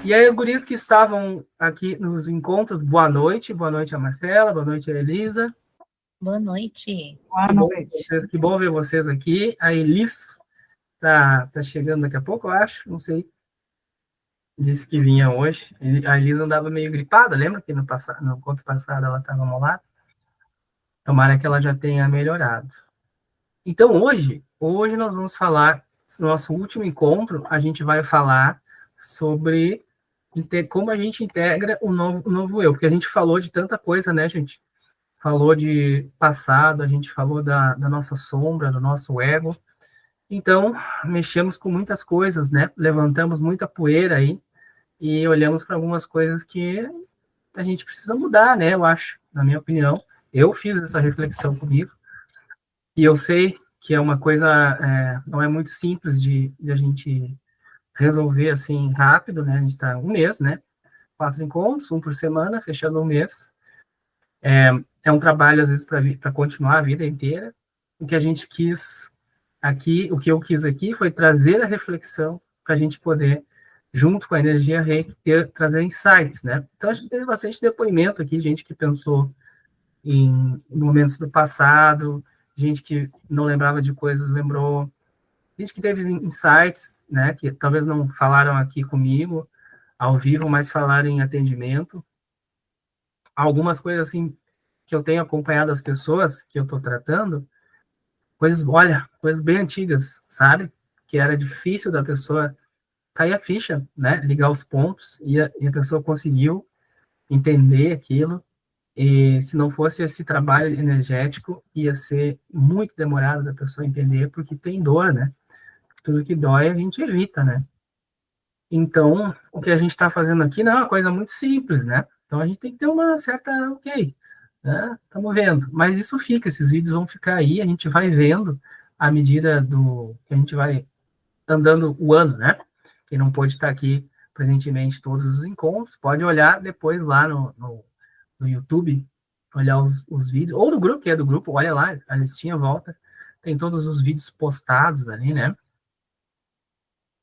E aí, as gurias que estavam aqui nos encontros, boa noite a Marcela, boa noite a Elisa. Boa noite. Boa noite. Que bom ver vocês aqui. A Elis tá chegando daqui a pouco, eu acho, não sei. Disse que vinha hoje. A Elisa andava meio gripada, lembra que no encontro passado ela estava molada? Tomara que ela já tenha melhorado. Então, hoje nós vamos falar, no nosso último encontro, a gente vai falar sobre como a gente integra o novo eu, porque a gente falou de tanta coisa, né, gente? Falou de passado, a gente falou da nossa sombra, do nosso ego. Então, mexemos com muitas coisas, né? Levantamos muita poeira aí e olhamos para algumas coisas que a gente precisa mudar, né? Eu acho, na minha opinião. Eu fiz essa reflexão comigo e eu sei que é uma coisa, não é muito simples de a gente resolver assim rápido, né? A gente está um mês, né? 4 encontros, um por semana, fechando um mês. É um trabalho, às vezes, para continuar a vida inteira. O que a gente quis aqui, o que eu quis aqui foi trazer a reflexão para a gente poder, junto com a energia Reiki, trazer insights, né? Então, a gente teve bastante depoimento aqui, gente que pensou em momentos do passado, gente que não lembrava de coisas, lembrou, gente que teve insights, né, que talvez não falaram aqui comigo, ao vivo, mas falaram em atendimento. Algumas coisas, assim, que eu tenho acompanhado as pessoas que eu estou tratando, coisas bem antigas, sabe? Que era difícil da pessoa cair a ficha, né? Ligar os pontos, e a pessoa conseguiu entender aquilo. E se não fosse esse trabalho energético, ia ser muito demorado da pessoa entender, porque tem dor, né? Tudo que dói a gente evita, né? Então, o que a gente está fazendo aqui não é uma coisa muito simples, né? Então, a gente tem que ter uma certa, ok, né? Estamos vendo. Mas isso fica, esses vídeos vão ficar aí, a gente vai vendo à medida do que a gente vai andando o ano, né? Quem não pôde estar aqui presentemente todos os encontros, pode olhar depois lá no YouTube, olhar os vídeos, ou no grupo, que é do grupo, olha lá, a listinha volta, tem todos os vídeos postados ali, né?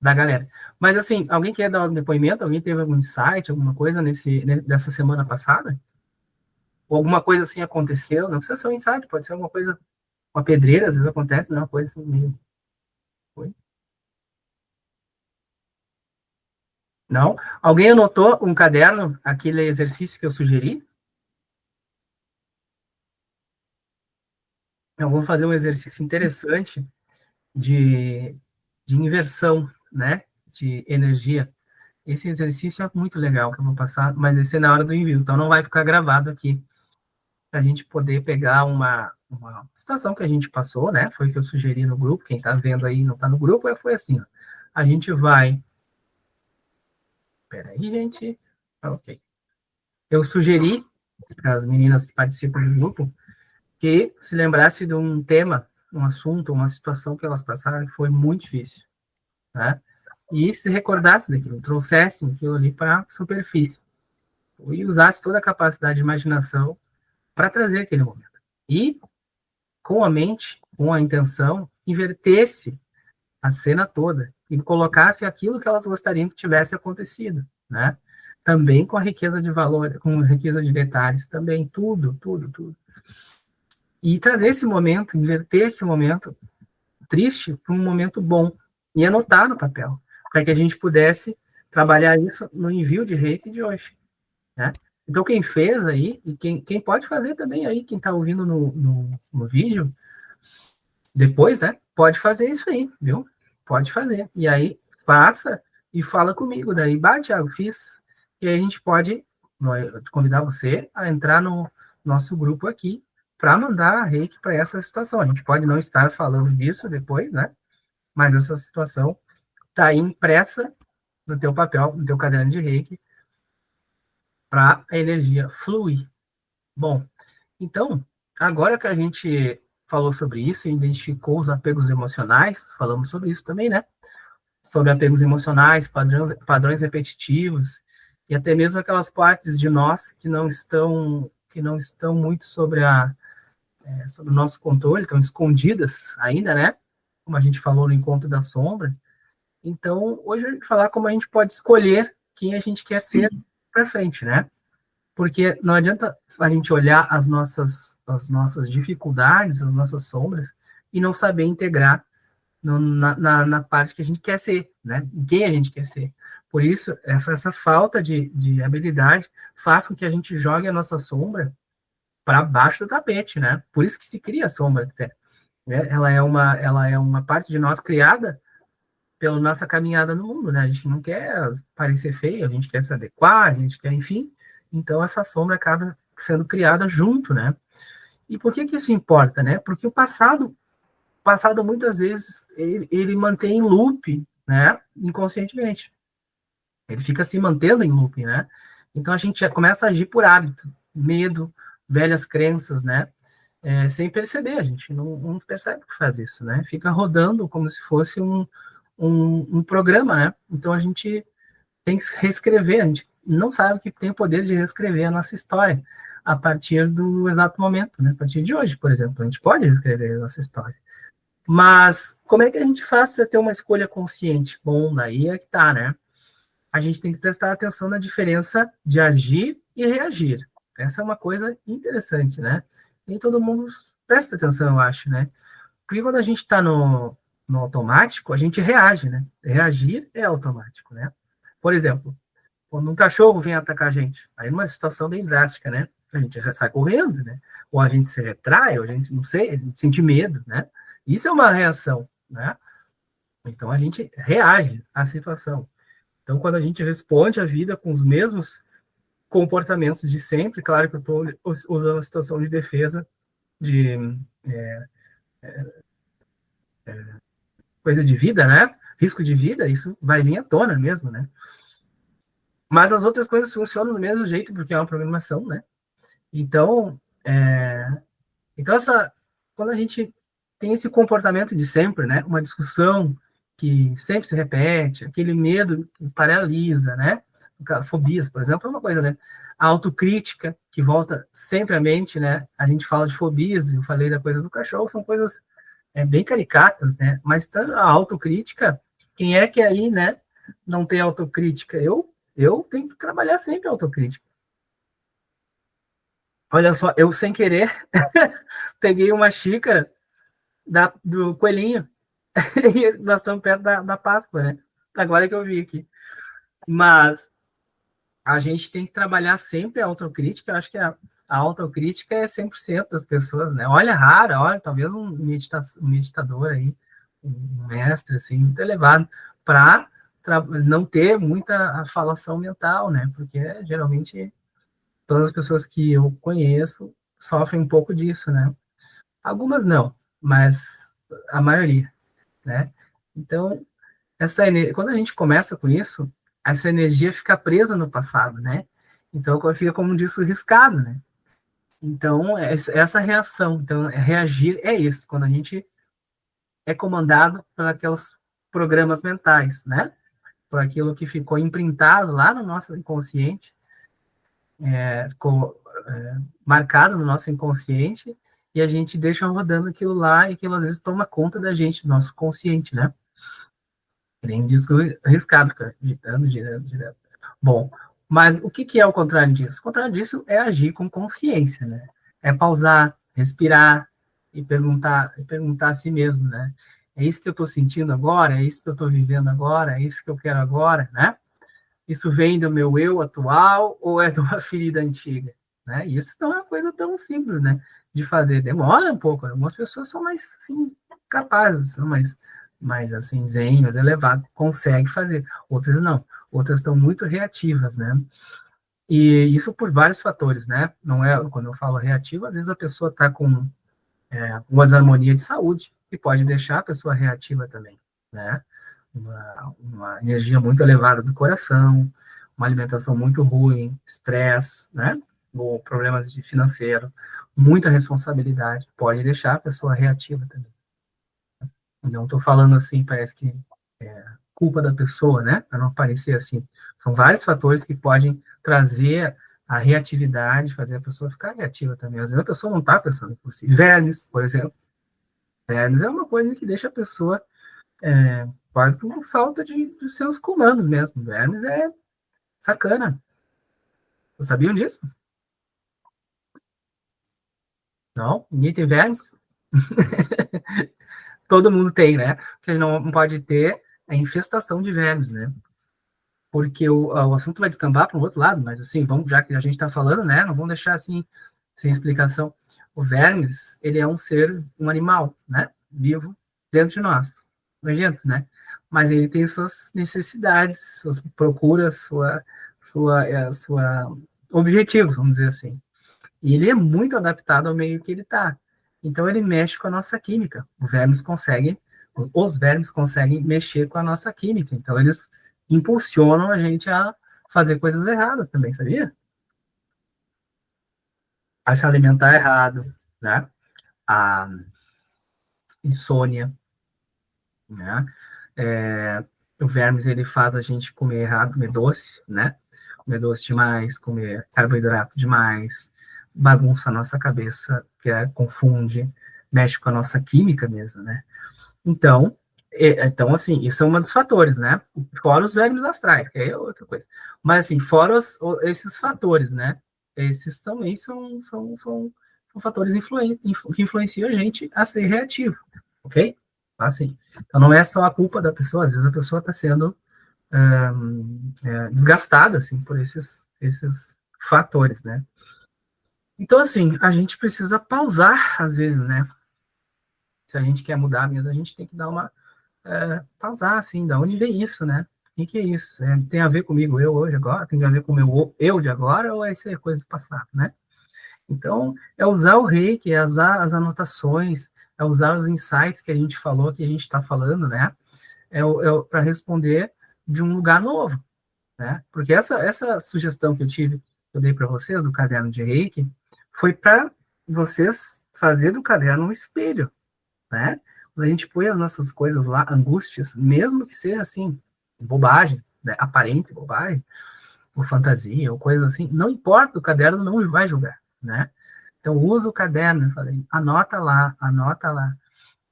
Da galera. Mas, assim, alguém quer dar um depoimento? Alguém teve algum insight, alguma coisa dessa semana passada? Ou alguma coisa assim aconteceu? Não precisa ser um insight, pode ser alguma coisa, uma pedreira, às vezes acontece, não é uma coisa assim meio... Foi? Não? Alguém anotou um caderno, aquele exercício que eu sugeri? Eu vou fazer um exercício interessante de, de inversão, né? De energia. Esse exercício é muito legal que eu vou passar, mas esse é na hora do envio, então não vai ficar gravado aqui, para a gente poder pegar uma situação que a gente passou, né? Foi o que eu sugeri no grupo, quem está vendo aí não está no grupo, foi assim, ó. A gente vai... Peraí, gente. Ok. Eu sugeri para as meninas que participam do grupo que se lembrasse de um tema, um assunto, uma situação que elas passaram que foi muito difícil, né? E se recordasse daquilo, trouxessem aquilo ali para a superfície e usasse toda a capacidade de imaginação para trazer aquele momento. E, com a mente, com a intenção, invertesse a cena toda e colocasse aquilo que elas gostariam que tivesse acontecido, né? Também com a riqueza de valor, com a riqueza de detalhes, também, tudo, tudo, tudo. E trazer esse momento, inverter esse momento triste para um momento bom e anotar no papel, para que a gente pudesse trabalhar isso no envio de reiki de hoje, né? Então, quem fez aí, e quem pode fazer também aí, quem está ouvindo no vídeo, depois, né, pode fazer isso aí, viu? Pode fazer. E aí, faça e fala comigo. Daí, Thiago, fiz. E aí a gente pode convidar você a entrar no nosso grupo aqui para mandar reiki para essa situação. A gente pode não estar falando disso depois, né? Mas essa situação está aí impressa no teu papel, no teu caderno de reiki, para a energia fluir. Bom, então, agora que a gente falou sobre isso, identificou os apegos emocionais, falamos sobre isso também, né? Sobre apegos emocionais, padrões repetitivos, e até mesmo aquelas partes de nós que não estão muito sobre o nosso controle, estão escondidas ainda, né? Como a gente falou no encontro da sombra, Então, hoje a gente vai falar como a gente pode escolher quem a gente quer ser para frente, né? Porque não adianta a gente olhar as nossas dificuldades, as nossas sombras, e não saber integrar na parte que a gente quer ser, né? Quem a gente quer ser. Por isso, essa falta de habilidade faz com que a gente jogue a nossa sombra para baixo do tapete, né? Por isso que se cria a sombra, né? Ela é uma parte de nós criada pela nossa caminhada no mundo, né? A gente não quer parecer feio, a gente quer se adequar, a gente quer, enfim. Então, essa sombra acaba sendo criada junto, né? E por que isso importa, né? Porque o passado muitas vezes, ele mantém em loop, né? Inconscientemente. Ele fica se mantendo em loop, né? Então, a gente já começa a agir por hábito, medo, velhas crenças, né? Sem perceber, a gente não percebe que faz isso, né? Fica rodando como se fosse um programa, né? Então a gente tem que reescrever, a gente não sabe que tem o poder de reescrever a nossa história a partir do exato momento, né? A partir de hoje, por exemplo, a gente pode reescrever a nossa história. Mas como é que a gente faz para ter uma escolha consciente? Bom, daí é que tá, né? A gente tem que prestar atenção na diferença de agir e reagir. Essa é uma coisa interessante, né? Nem todo mundo presta atenção, eu acho, né? Porque quando a gente está no automático, a gente reage, né? Reagir é automático, né? Por exemplo, quando um cachorro vem atacar a gente, aí numa situação bem drástica, né? A gente já sai correndo, né? Ou a gente se retrai, ou a gente, não sei, a gente sente medo, né? Isso é uma reação, né? Então a gente reage à situação. Então, quando a gente responde à vida com os mesmos comportamentos de sempre, claro que eu estou usando a situação de defesa, de coisa de vida, né? Risco de vida, isso vai vir à tona mesmo, né? Mas as outras coisas funcionam do mesmo jeito, porque é uma programação, né? Então, quando a gente tem esse comportamento de sempre, né? Uma discussão que sempre se repete, aquele medo que paralisa, né? Fobias, por exemplo, é uma coisa, né? A autocrítica, que volta sempre à mente, né? A gente fala de fobias, eu falei da coisa do cachorro, são coisas bem caricatas, né? Mas a autocrítica, quem é que aí, né, não tem autocrítica? Eu tenho que trabalhar sempre a autocrítica. Olha só, eu sem querer peguei uma xícara do coelhinho e nós estamos perto da Páscoa, né? Agora que eu vi aqui. Mas a gente tem que trabalhar sempre a autocrítica. Eu acho que a autocrítica é 100% das pessoas, né? Olha, rara, olha, talvez um meditador aí, um mestre, assim, muito elevado, para não ter muita falação mental, né? Porque geralmente todas as pessoas que eu conheço sofrem um pouco disso, né? Algumas não, mas a maioria, né? Então, quando a gente começa com isso, essa energia fica presa no passado, né? Então, fica, como disse, riscado, né? Então, essa reação, então, reagir é isso, quando a gente é comandado por aqueles programas mentais, né? Por aquilo que ficou imprintado lá no nosso inconsciente, ficou marcado no nosso inconsciente, e a gente deixa rodando aquilo lá, e aquilo às vezes toma conta da gente, do nosso consciente, né? Nem disco arriscado, cara, girando, girando, girando. Bom, mas o que é o contrário disso? O contrário disso é agir com consciência, né? É pausar, respirar e perguntar a si mesmo, né? É isso que eu estou sentindo agora? É isso que eu estou vivendo agora? É isso que eu quero agora, né? Isso vem do meu eu atual ou é de uma ferida antiga? Né? E isso não é uma coisa tão simples, né, de fazer. Demora um pouco. Algumas pessoas são mais assim, capazes, são mais assim, zen, mais elevado, conseguem fazer. Outras não. Outras estão muito reativas, né? E isso por vários fatores, né? Não é, quando eu falo reativo, às vezes a pessoa está com uma desarmonia de saúde, que pode deixar a pessoa reativa também, né? Uma energia muito elevada do coração, uma alimentação muito ruim, estresse, né? Ou problemas de financeiro, muita responsabilidade, pode deixar a pessoa reativa também. Não estou falando assim, parece que é culpa da pessoa, né? Para não parecer assim. São vários fatores que podem trazer a reatividade, fazer a pessoa ficar reativa também. Às vezes a pessoa não está pensando por si. Vermes, por exemplo. Vermes é uma coisa que deixa a pessoa quase por falta de seus comandos mesmo. Vermes é sacana. Vocês sabiam disso? Não? Ninguém tem vermes? Todo mundo tem, né? O que não pode ter é infestação de vermes, né? Porque o assunto vai descambar para o outro lado, mas assim, vamos, já que a gente está falando, né? Não vamos deixar assim, sem explicação. O vermes, ele é um ser, um animal, né? Vivo dentro de nós. Nojento, né? Mas ele tem suas necessidades, suas procuras, sua objetivos, vamos dizer assim. E ele é muito adaptado ao meio que ele está. Então ele mexe com a nossa química. Os vermes conseguem mexer com a nossa química. Então eles impulsionam a gente a fazer coisas erradas também, sabia? A se alimentar errado, né? A insônia, né? É, o vermes ele faz a gente comer errado, comer doce, né? Comer doce demais, comer carboidrato demais, bagunça a nossa cabeça, confunde, mexe com a nossa química mesmo, né? Então, então, assim, isso é um dos fatores, né? Fora os vermes astrais, que aí é outra coisa. Mas, assim, fora esses fatores, né? Esses também são fatores que influenciam a gente a ser reativo, ok? Assim, então não é só a culpa da pessoa, às vezes a pessoa está sendo desgastada, assim, por esses fatores, né? Então, assim, a gente precisa pausar, às vezes, né? Se a gente quer mudar mesmo, a gente tem que dar uma pausar, assim, da onde vem isso, né? O que é isso? Tem a ver comigo, eu hoje, agora? Tem a ver com o meu eu de agora ou é isso coisa do passado, né? Então, é usar o reiki, é usar as anotações, é usar os insights que a gente falou, que a gente está falando, né? Para responder de um lugar novo, né? Porque essa sugestão que eu dei para vocês, do caderno de reiki, foi para vocês fazer do caderno um espelho, né? Quando a gente põe as nossas coisas lá, angústias, mesmo que seja assim, bobagem, né? Aparente bobagem, ou fantasia, ou coisa assim, não importa, o caderno não vai julgar, né? Então, usa o caderno, eu falei, anota lá,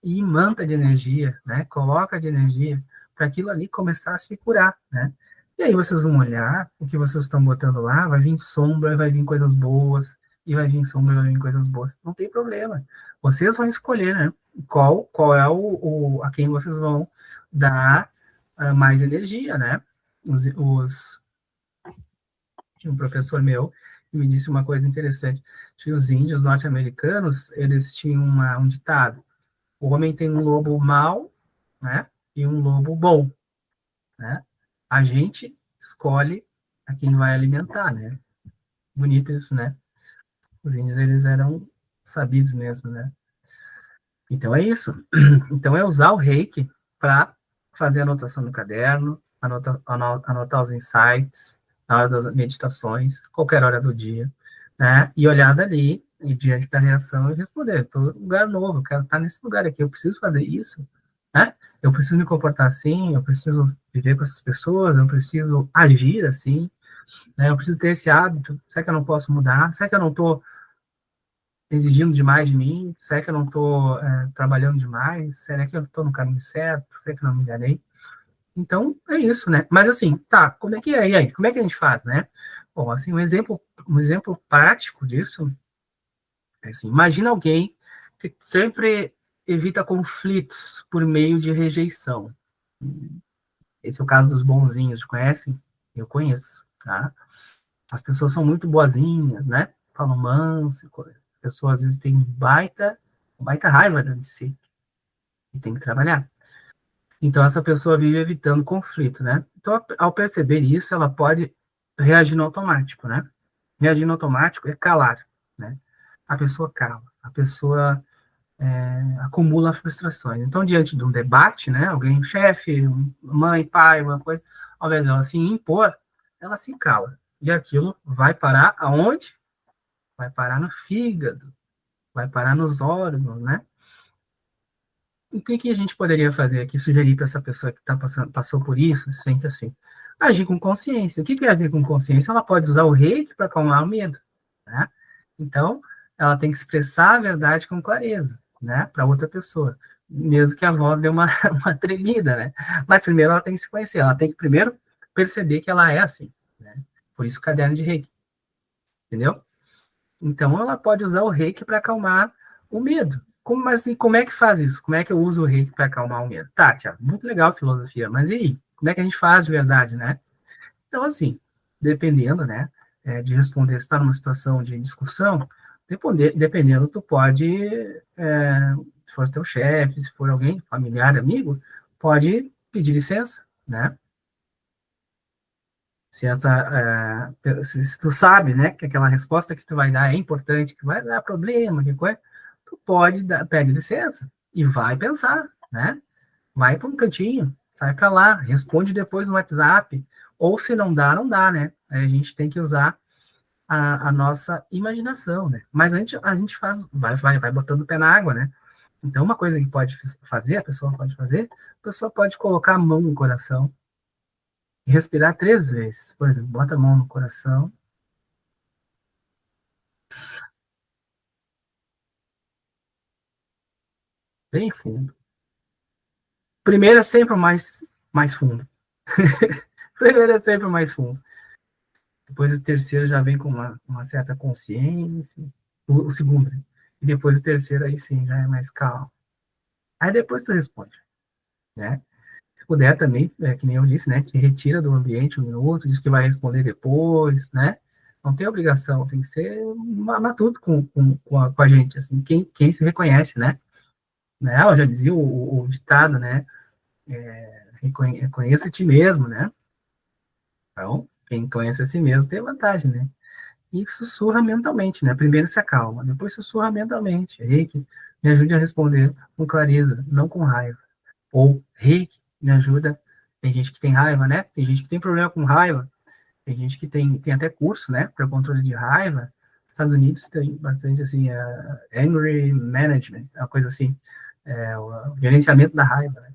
e imanta de energia, né? Coloca de energia para aquilo ali começar a se curar, né? E aí vocês vão olhar o que vocês estão botando lá, vai vir sombra, vai vir coisas boas, e vai vir sombra, vai vir coisas boas. Não tem problema. Vocês vão escolher, né? Qual é a quem vocês vão dar mais energia, né? Tinha um professor meu que me disse uma coisa interessante. Que os índios norte-americanos, eles tinham um ditado: o homem tem um lobo mau, né? E um lobo bom, né? A gente escolhe a quem vai alimentar, né? Bonito isso, né? Os índios, eles eram sabidos mesmo, né? Então é isso. Então é usar o reiki para fazer anotação no caderno, anotar os insights na hora das meditações, qualquer hora do dia, né? E olhar dali, e diante da reação, e responder: estou em um lugar novo, eu quero estar nesse lugar aqui, eu preciso fazer isso, né? Eu preciso me comportar assim, eu preciso viver com essas pessoas, eu preciso agir assim, né? Eu preciso ter esse hábito. Será que eu não posso mudar? Será que eu não estou exigindo demais de mim? Será que eu não estou trabalhando demais? Será que eu estou no caminho certo? Será que eu não me enganei? Então, é isso, né? Mas assim, tá, como é que é? E aí, como é que a gente faz, né? Bom, assim, um exemplo prático disso é assim, imagina alguém que sempre evita conflitos por meio de rejeição. Esse é o caso dos bonzinhos, conhecem? Eu conheço, tá? As pessoas são muito boazinhas, né? Falam manso, as pessoas às vezes têm baita raiva dentro de si e tem que trabalhar. Então essa pessoa vive evitando conflito, né? Então ao perceber isso, ela pode reagir no automático, né? Reagir no automático é calar, né? A pessoa cala, a pessoa acumula frustrações. Então diante de um debate, né? Alguém, chefe, mãe, pai, uma coisa, ao invés dela se impor, ela se cala. E aquilo vai parar aonde? Vai parar no fígado, vai parar nos órgãos, né? O que a gente poderia fazer aqui, sugerir para essa pessoa que passou por isso, se sente assim? Agir com consciência. O que é agir com consciência? Ela pode usar o reiki para acalmar o medo, né? Então, ela tem que expressar a verdade com clareza, né, para outra pessoa. mesmo que a voz dê uma, uma tremida, né? Mas primeiro ela tem que se conhecer, ela tem que primeiro perceber que ela é assim, né? Por isso o caderno de Reiki, entendeu? Então ela pode usar o Reiki para acalmar o medo. Como, mas e como é que faz isso? Como é que eu uso o Reiki para acalmar o medo? Tá, Tiago, muito legal a filosofia, mas e aí? Como é que a gente faz de verdade, né? Então, assim, dependendo, né, de responder, se está numa situação de discussão, dependendo, tu pode, se for teu chefe, se for alguém, familiar, amigo, pode pedir licença, né? Se tu sabe, né, que aquela resposta que tu vai dar é importante, que vai dar problema, que coisa, tu pode dar, pede licença e vai pensar, né? Vai para um cantinho, sai para lá, responde depois no WhatsApp, ou se não dá, não dá, né? Aí a gente tem que usar a nossa imaginação, né? Mas a gente faz, vai botando o pé na água, né? Então, uma coisa que pode fazer, a pessoa pode colocar a mão no coração e respirar 3 vezes. Por exemplo, bota a mão no coração, bem fundo. Primeiro é sempre o mais fundo. Primeiro é sempre o mais fundo. Depois o terceiro já vem com uma certa consciência. O segundo, né? E depois o terceiro aí sim, já é mais calmo. Aí depois tu responde, né? Se puder também, que nem eu disse, né? Te retira do ambiente 1 minuto, diz que vai responder depois, né? Não tem obrigação, tem que ser matuto com a gente, assim, quem se reconhece, né? Eu já dizia o ditado, né? Reconheça a ti mesmo, né? Então, quem conhece a si mesmo tem vantagem, né? E sussurra mentalmente, né? Primeiro se acalma, depois sussurra mentalmente. Reiki, me ajude a responder com clareza, não com raiva. Ou Reiki, me ajuda. Tem gente que tem raiva, né? Tem gente que tem problema com raiva. Tem gente que tem até curso, né? Para controle de raiva. Nos Estados Unidos tem bastante, assim, angry management, uma coisa assim. O gerenciamento da raiva, né?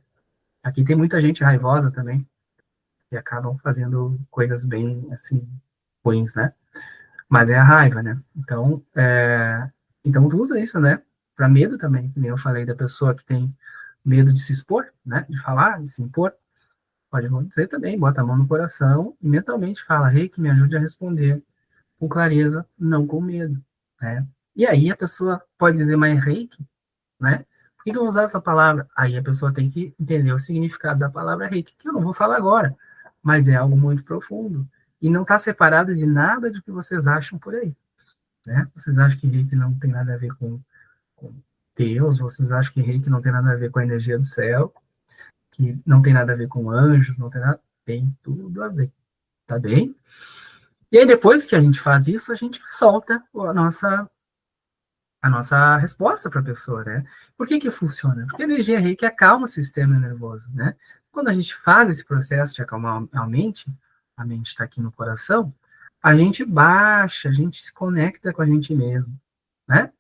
Aqui tem muita gente raivosa também, que acabam fazendo coisas bem, assim, ruins, né? Mas é a raiva, né? Então tu usa isso, né? Para medo também, que nem eu falei da pessoa que tem medo de se expor, né? De falar, de se impor. Pode acontecer também, bota a mão no coração e mentalmente fala, rei, que me ajude a responder com clareza, não com medo, né? E aí a pessoa pode dizer, mas reiki, né? Por que eu vou usar essa palavra? Aí a pessoa tem que entender o significado da palavra reiki, que eu não vou falar agora, mas é algo muito profundo. E não está separado de nada do que vocês acham por aí, né? Vocês acham que reiki não tem nada a ver com Deus, vocês acham que reiki não tem nada a ver com a energia do céu, que não tem nada a ver com anjos, não tem nada, tem tudo a ver, tá bem? E aí depois que a gente faz isso, a gente solta a nossa resposta para a pessoa, né? Por que que funciona? Porque a energia reiki acalma o sistema nervoso, né? Quando a gente faz esse processo de acalmar a mente está aqui no coração, a gente baixa, a gente se conecta com a gente mesmo, né?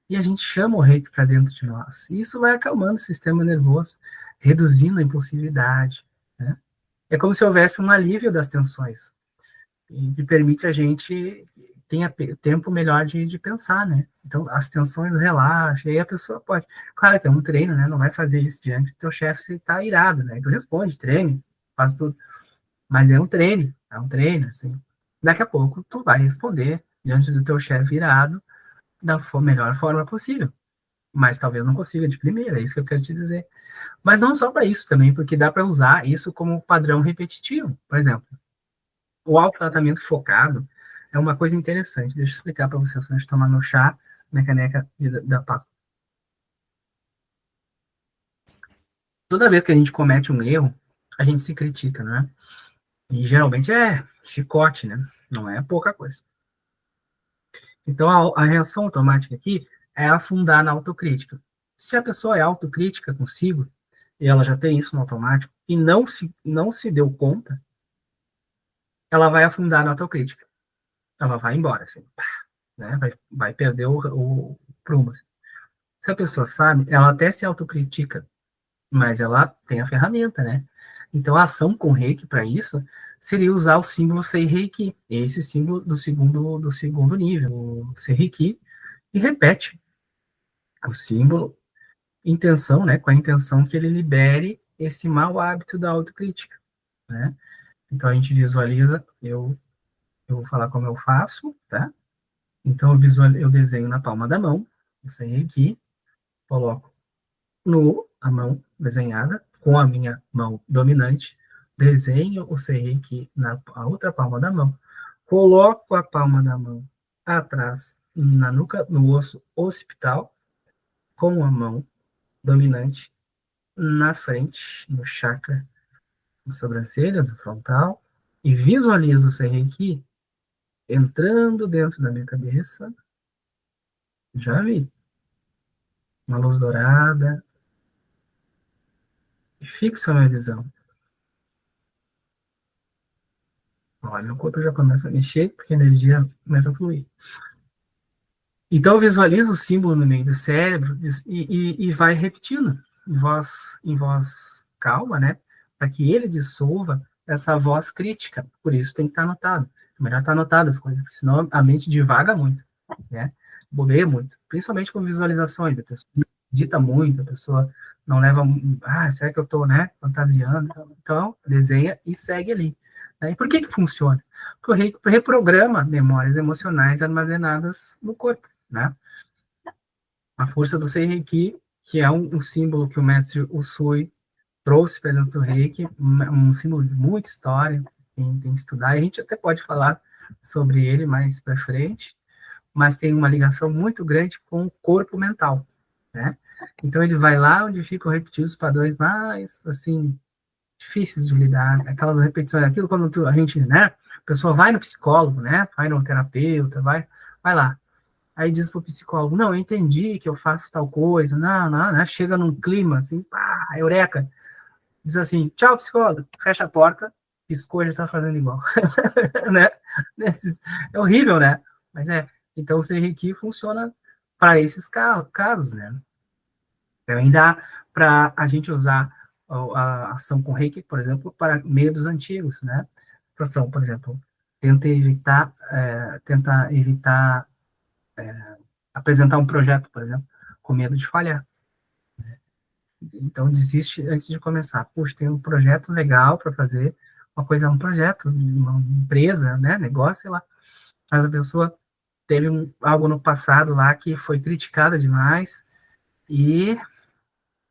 E a gente chama o reiki para dentro de nós. E isso vai acalmando o sistema nervoso, reduzindo a impulsividade, né? É como se houvesse um alívio das tensões e que permite a gente tenha tempo melhor de pensar, né? Então, as tensões relaxam, e aí a pessoa pode... Claro que é um treino, né? Não vai fazer isso diante do teu chefe se tá irado, né? Tu responde, treine, faz tudo. Mas é um treino, assim. Daqui a pouco tu vai responder diante do teu chefe irado da melhor forma possível. Mas talvez não consiga de primeira, é isso que eu quero te dizer. Mas não só para isso também, porque dá para usar isso como padrão repetitivo. Por exemplo, o autotratamento focado é uma coisa interessante. Deixa eu explicar para você, antes de tomar meu chá na caneca da pasta. Toda vez que a gente comete um erro, a gente se critica, né? E geralmente é chicote, né? Não é pouca coisa. Então a reação automática aqui é afundar na autocrítica. Se a pessoa é autocrítica consigo, e ela já tem isso no automático, e não se deu conta, ela vai afundar na autocrítica. Ela vai embora, assim, né? Vai perder o prumo. Assim. Se a pessoa sabe, ela até se autocritica, mas ela tem a ferramenta, né? Então, a ação com reiki para isso seria usar o símbolo Sei-Reiki, esse símbolo do segundo nível, o Sei-Reiki, e repete o símbolo intenção, né? Com a intenção que ele libere esse mau hábito da autocrítica, né? Então a gente visualiza, eu vou falar como eu faço, tá? Então eu desenho na palma da mão, desenhei aqui, coloco a mão desenhada com a minha mão dominante, desenho o Seiki na a outra palma da mão, coloco a palma da mão atrás na nuca, no osso occipital, com a mão dominante na frente, no chakra, na sobrancelha, do frontal, e visualizo o Seiki entrando dentro da minha cabeça. Já vi. Uma luz dourada. E fixo a minha visão. Olha, meu corpo já começa a mexer, porque a energia começa a fluir. Então, visualiza o símbolo no meio do cérebro e vai repetindo em voz calma, né? Para que ele dissolva essa voz crítica. Por isso tem que estar anotado. É melhor estar anotado as coisas, porque senão a mente divaga muito, né? Bobeia muito. Principalmente com visualizações. A pessoa dita muito, a pessoa não leva... Ah, será que eu estou, né, fantasiando? Então, desenha e segue ali. Né? E por que funciona? Porque reprograma memórias emocionais armazenadas no corpo, né? A força do Reiki, que é um símbolo que o mestre Usui trouxe para dentro do Reiki, um símbolo de muita história, tem que estudar, e a gente até pode falar sobre ele mais para frente, mas tem uma ligação muito grande com o corpo mental, né? Então ele vai lá onde ficam repetidos os padrões mais, assim, difíceis de lidar, aquelas repetições, aquilo quando a gente, né, a pessoa vai no psicólogo, né, vai no terapeuta, vai lá, aí diz pro psicólogo, não, eu entendi que eu faço tal coisa, não, né, chega num clima, assim, pá, eureka, diz assim, tchau, psicólogo, fecha a porta, piscou, já tá fazendo igual, né, é horrível, né, mas então o Reiki funciona para esses casos, né, também dá para a gente usar a ação com Reiki, por exemplo, para medos antigos, né? Situação, por exemplo, tenta evitar apresentar um projeto, por exemplo, com medo de falhar. Então, desiste antes de começar. Puxa, tem um projeto legal para fazer, um projeto, uma empresa, né? Negócio, sei lá. Mas a pessoa teve algo no passado lá que foi criticada demais e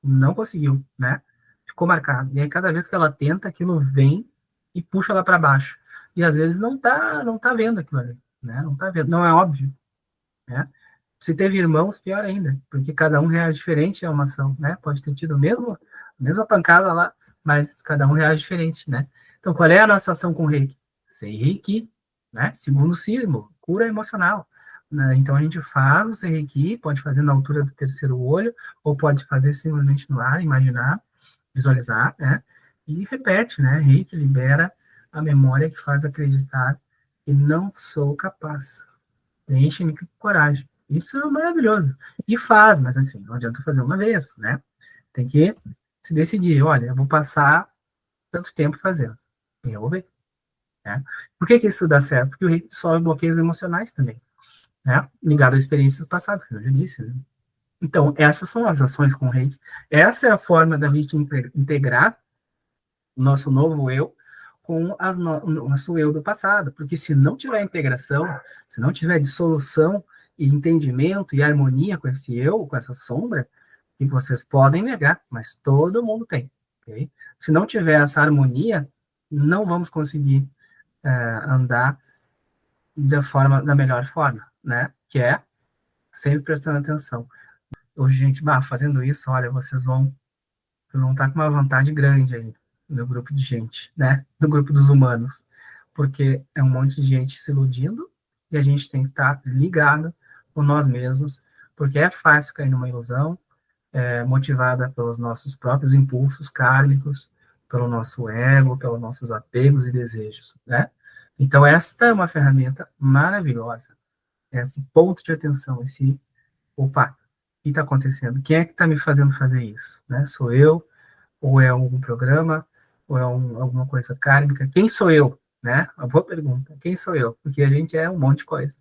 não conseguiu, né? Ficou marcado. E aí, cada vez que ela tenta, aquilo vem e puxa ela para baixo. E às vezes não tá vendo aquilo ali, né? Não tá vendo, não é óbvio, né? Se teve irmãos, pior ainda, porque cada um reage diferente a uma ação, né? Pode ter tido a mesma pancada lá, mas cada um reage diferente, né? Então, qual é a nossa ação com o Reiki? Sei Reiki, né? Segundo símbolo, cura emocional. Né? Então, a gente faz o Reiki, pode fazer na altura do terceiro olho, ou pode fazer simplesmente no ar, imaginar, visualizar, né? E repete, né? Reiki libera a memória que faz acreditar que não sou capaz. Enche-me com coragem. Isso é maravilhoso. E faz, mas assim, não adianta fazer uma vez, né? Tem que se decidir. Olha, eu vou passar tanto tempo fazendo. E eu vou ver. Né? Por que isso dá certo? Porque o Reiki dissolve bloqueios emocionais também, né? Ligado a experiências passadas, que eu já disse. Né? Então, essas são as ações com o Reiki. Essa é a forma da gente integrar o nosso novo eu com o nosso eu do passado. Porque se não tiver integração, se não tiver dissolução e entendimento e harmonia com esse eu, com essa sombra, que vocês podem negar, mas todo mundo tem. Okay? Se não tiver essa harmonia, não vamos conseguir andar da melhor forma, né? Que é sempre prestando atenção. Hoje, gente, fazendo isso, olha, vocês vão estar com uma vantagem grande aí no grupo de gente, né? No grupo dos humanos. Porque é um monte de gente se iludindo e a gente tem que estar ligado com nós mesmos, porque é fácil cair numa ilusão, motivada pelos nossos próprios impulsos kármicos, pelo nosso ego, pelos nossos apegos e desejos, né? Então, esta é uma ferramenta maravilhosa. Esse ponto de atenção, opa, o que está acontecendo? Quem é que está me fazendo fazer isso? Né? Sou eu? Ou é algum programa, ou é alguma coisa kármica. Quem sou eu? Né? Uma boa pergunta. Quem sou eu? Porque a gente é um monte de coisa.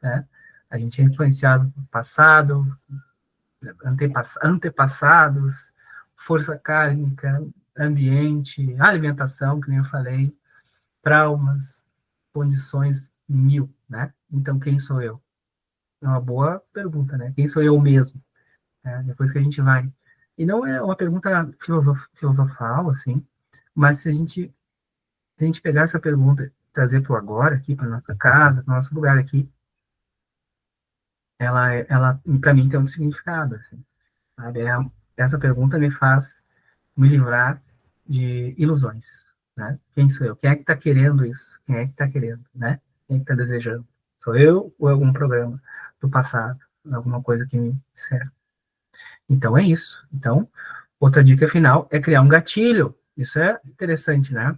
Né? A gente é influenciado pelo passado, antepassados, força kármica, ambiente, alimentação, que nem eu falei, traumas, condições mil, né? Então, quem sou eu? É uma boa pergunta, né? Quem sou eu mesmo? Né? Depois que a gente vai. E não é uma pergunta filosofal, assim, mas se a gente pegar essa pergunta, trazer para o agora, aqui, para nossa casa, para nosso lugar aqui, ela para mim, tem um significado, assim, sabe? Essa pergunta me faz me livrar de ilusões, né? Quem sou eu? Quem é que está querendo isso? Quem é que está querendo, né? Quem é que está desejando? Sou eu ou é algum programa do passado? Alguma coisa que me disseram? Então, é isso. Então, outra dica final é criar um gatilho. Isso é interessante, né?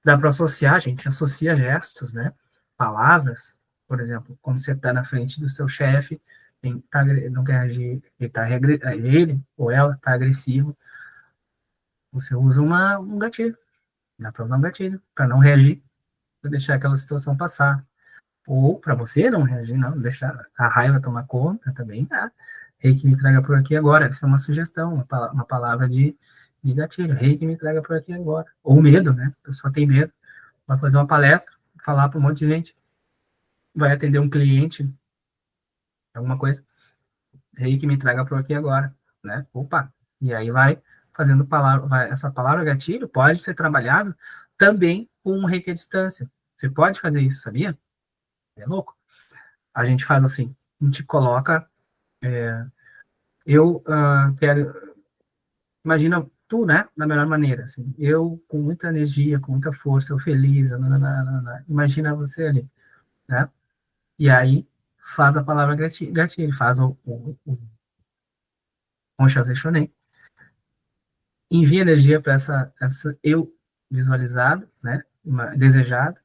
Dá para associar, a gente associa gestos, né? Palavras, por exemplo, quando você está na frente do seu chefe, não quer agir, ele ou ela está agressivo, você usa um gatilho. Dá para usar um gatilho para não reagir, para deixar aquela situação passar. Ou para você não reagir, não, deixar a raiva tomar conta também. Tá? Rei que me traga por aqui agora. Essa é uma sugestão, uma palavra de gatilho. Rei que me traga por aqui agora. Ou medo, né? A pessoa tem medo. Vai fazer uma palestra, falar para um monte de gente, vai atender um cliente, alguma coisa. Rei que me traga por aqui agora, né? Opa! E aí vai fazendo essa palavra gatilho pode ser trabalhado também com um reiki à distância. Você pode fazer isso, sabia? É louco. A gente faz assim, a gente coloca, eu quero, imagina tu, né, da melhor maneira, assim, eu com muita energia, com muita força, eu feliz, nananana, imagina você ali, né, e aí faz a palavra gatilho, faz o Consciência Shonen, envia energia para essa eu visualizado, né, desejado,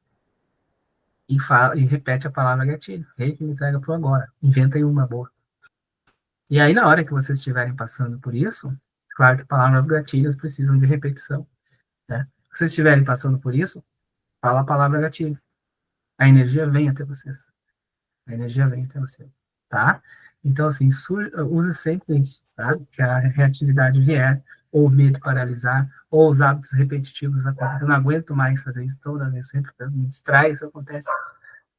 e repete a palavra gatilho, rei que me traga pro agora, inventa aí uma boa. E aí, na hora que vocês estiverem passando por isso, claro que palavras gatilhos precisam de repetição, né? Se vocês estiverem passando por isso, fala a palavra gatilho. A energia vem até vocês. A energia vem até vocês, tá? Então, assim, use sempre isso, tá? Que a reatividade vier, ou o medo paralisar, ou os hábitos repetitivos acontecem. Eu não aguento mais fazer isso toda vez, sempre me distrai, isso acontece.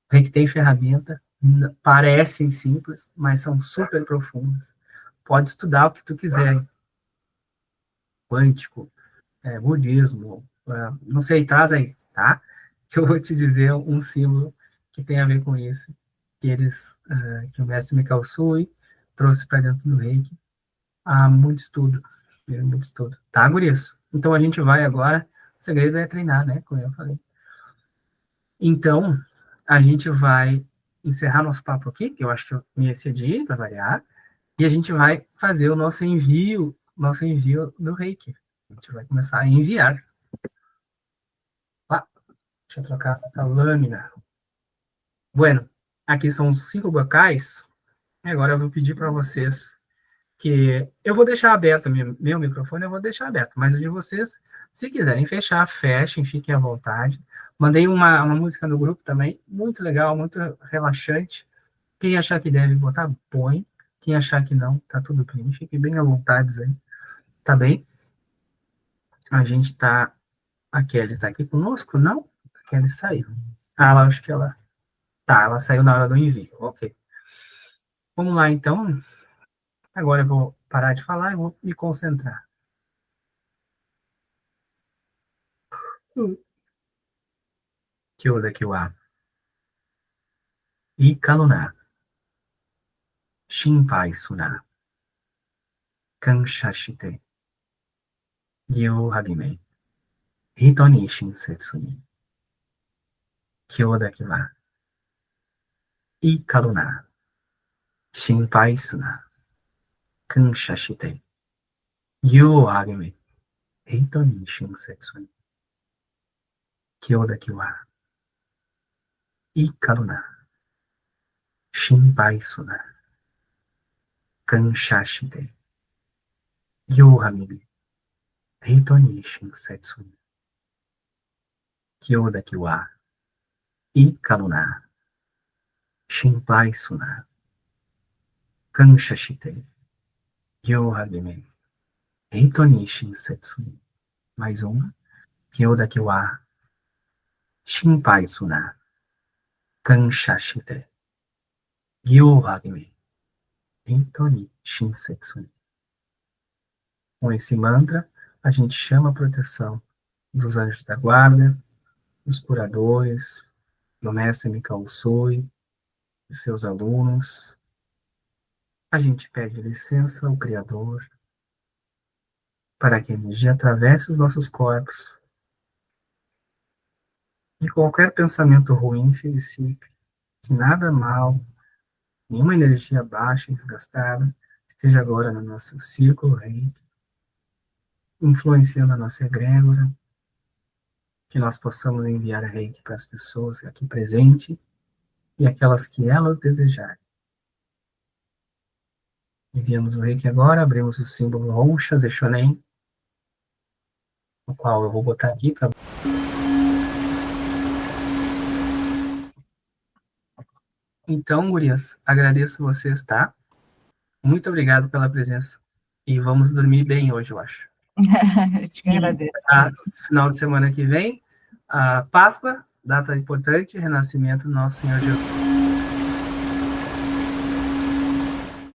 A gente tem ferramenta, parecem simples, mas são super profundas. Pode estudar o que tu quiser, quântico, budismo, não sei, traz aí, tá? Que eu vou te dizer um símbolo que tem a ver com isso, que o mestre Mikao Sui trouxe para dentro do Reiki há muito estudo, tá, gurias? Então a gente vai agora, o segredo é treinar, né, como eu falei. Então, a gente vai encerrar nosso papo aqui, que eu acho que eu me excedi, para variar, e a gente vai fazer o nosso envio do Reiki. A gente vai começar a enviar. Ah, deixa eu trocar essa lâmina. Bueno, aqui são os 5 bocais. E agora eu vou pedir para vocês que eu vou deixar aberto meu microfone, eu vou deixar aberto, mas o de vocês, se quiserem fechar, fechem, fiquem à vontade. Mandei uma música no grupo também, muito legal, muito relaxante. Quem achar que deve botar, põe. Quem achar que não, tá tudo bem. Fiquem bem à vontade aí, tá bem? A gente tá. A Kelly tá aqui conosco? Não? A Kelly saiu. Ah, ela acho que ela. Tá, ela saiu na hora do envio. Ok. Vamos lá, então. Agora eu vou parar de falar e vou me concentrar. Kyoda Kiwa. Ikaluna. Shinpai Suna. Kansha shite. Ryo Hagime. Hito ni shinsetsu ni. Kyoda Kiwa. Ikaluna. Shinpai Suna. Kansha shite. Ryo Hagime. Hito ni shinsetsu ni. Kyoda Kiwa. Ikaluna. Shinpai Suna. Kansha shite. Ryo Hagime. Hito ni shinsetsu ni. Kyoda Kiwa. Ikaluna. Shinpai Suna. Kansha shite. Gyohagime. Heitoni Shinsetsuni. Mais uma. Kyoda wa Shinpai Suna. Kanshashite. Gyohagime. Heitoni Shinsetsuni. Com esse mantra, a gente chama a proteção dos anjos da guarda, dos curadores, do mestre Mikao Usui, dos seus alunos. A gente pede licença ao Criador para que a energia atravesse os nossos corpos e qualquer pensamento ruim se dissipe, que nada mal, nenhuma energia baixa e desgastada esteja agora no nosso círculo reiki, influenciando a nossa egrégora, que nós possamos enviar reiki para as pessoas aqui presentes e aquelas que elas desejarem. Enviamos o reiki agora, abrimos o símbolo Rouxa Zechonen, o qual eu vou botar aqui para. Então, gurias, agradeço vocês, tá? Muito obrigado pela presença. E vamos dormir bem hoje, eu acho. Eu te agradeço. Final de semana que vem, a Páscoa, data importante, renascimento do Nosso Senhor Jesus.